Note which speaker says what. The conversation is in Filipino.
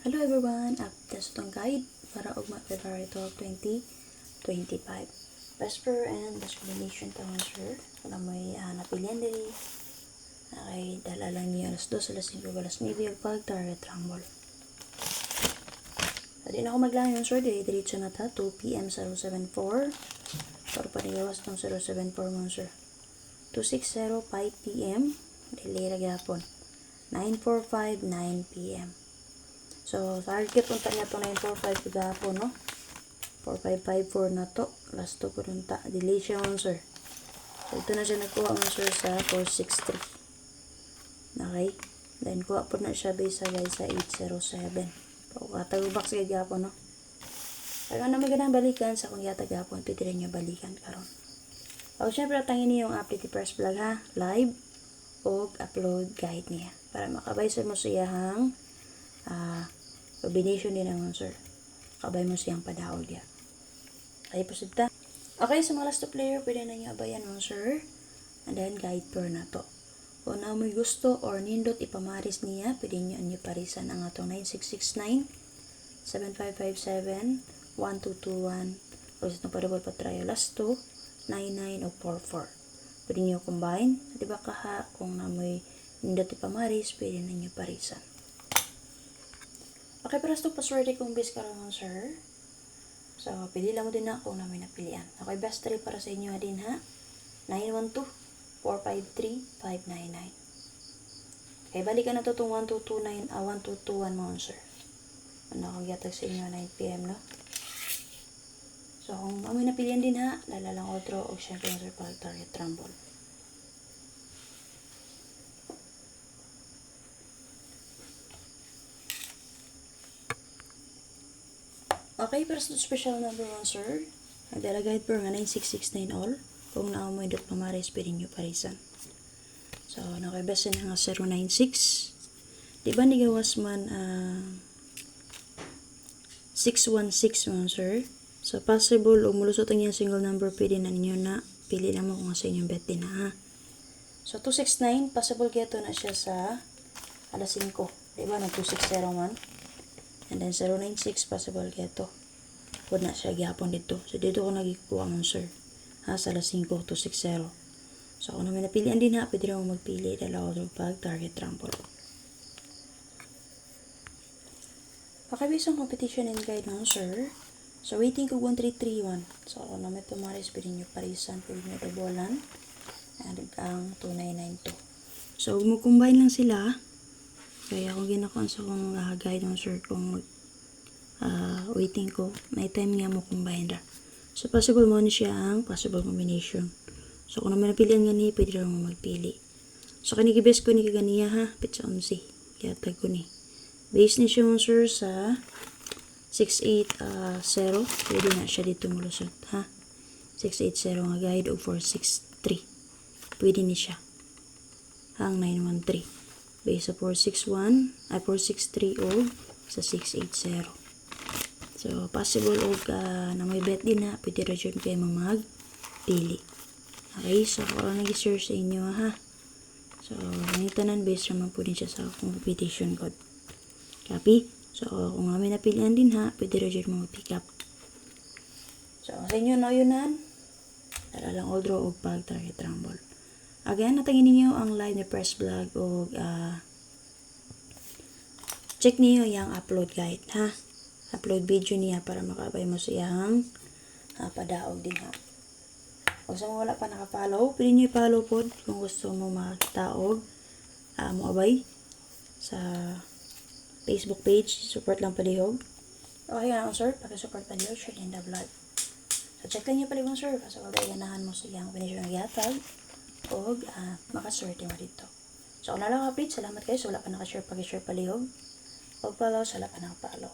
Speaker 1: Hello everyone, update sa itong guide para ugma February 12, 2025. Best pair and best combination tawon sir. Kung may napilian diri, ay dala lang niyo alas 2, alas 5, alas 9 ug pag target rumble. Dili na ako maglayon sir, diretso na ta 2 PM 074. Para panigawas tong 074 mo sir. 260 5 PM, dili ra gyapon. 945 9 PM. So, target unta niya ito 945 kagapon, no? 4554 na to. Last to po unta. Delay siya on, sir. So, ito na siya nagkuha on, sir, sa 463. Okay? Then, kuha po na siya base sa guys sa 807. Katagubak sa kagapon, no? Kaya na may ganang balikan sa kung yatagapon, pwede rin nyo balikan karon. O, syempre, tangin niyo yung update ni First Vlog, ha? Live o upload guide niya. Para makabay sa mo siyahang combination din naman sir. Kabay mo siyang padaog ya. Okay po sita. Okay, sa mga last two player, pwede na niyo abayan mo sir. And then guide per na to. Kung na may gusto or nindot ipamaris niya, pwede niyo parisan ang atong 9669 7557 1221 o sa itong padabal pa trial last 2 99 o 44. Pwede niyo combine. Diba kaha kung na may nindot ipamaris, pwede na niyo parisan. Okay, para sa paswerte kong base karon sir. So, pili lang mo din na kung na may napilian. Okay, best 3 para sa inyo din ha. 912-453-599. Okay, balikan na to itong 1229, 1221 mo sir. Ano akong yatag sa inyo 9 PM no? So, kung may napilian din ha, lalalang otro o syempre sir pag target rumble. Okay, para sa special number 1, sir. Nagdala guide per nga 9669 all. Kung naamoy dot pamares, pwede nyo parisan. So, nakabesin nga 096. Diba nigawas man 616 man, sir. So, possible, umulusot ang yung single number, pwede na ninyo na. Pili lang mo kung sa inyong bet din na, ha. So, 269, possible kaya na siya sa alas 5. Diba, nag-260 man. And then 096 possible keto. Pwede na siya gyapon dito. So dito ko nagikuha mo sir. Ha, sa alas 5 to 60. So kung naman napilian din ha, pwede rin mo magpili. Dalawa ko pag target rumble. Pakabisang competition and guide mo sir. So waiting ko 1331. So kung naman tumaris, pwede nyo parisan. Pwede nyo dobolan. And ang 2992. So mo combine lang sila. Kaya ako ginakuan sa kong guide mo sir kung waiting ko. May time nga mo combine ra. So possible mo ni siya ang possible combination. So kung naman napilian nga ni, pwede rin mo magpili. So kanigibes ko ni kaganiya ha. Pitsa 11. Kaya tag ko ni. Base ni siya mo sir sa 680. Pwede na siya dito mulusot ha. 680 nga guide o 463. Pwede ni siya. Hang 913. Base sa 461, ay 463 o sa 680. So, possible o na may bet din na, pwede rin kayo magpili. Okay, so ako lang nag-share sa inyo ha. So, manitanan base naman po din siya sa competition code. Copy? So, kung may napilian din ha, pwede rin mo mag-pick up. So, sa inyo na yun na, lang all draw o pag target rumble. Again, natangin niyo ang live ni First Vlog o check niyo yung upload guide, ha? Upload video niya para makabay mo siyang padaog din, ha? O sa mga wala pa nakafollow, pwede niyo i-follow po kung gusto mo makitaog mo abay sa Facebook page. Support lang palihog. Okay nga sir, pakisupport palihog, share in the vlog. So check lang niyo palihog sir, kasi ganahan mo siyang pinisyon ng yatag o makaswerte mo dito. So, kung nalang update, salamat kayo. So, wala pa nakashare, pag-share palihog. Pag-follow, sa wala pa nakapollow.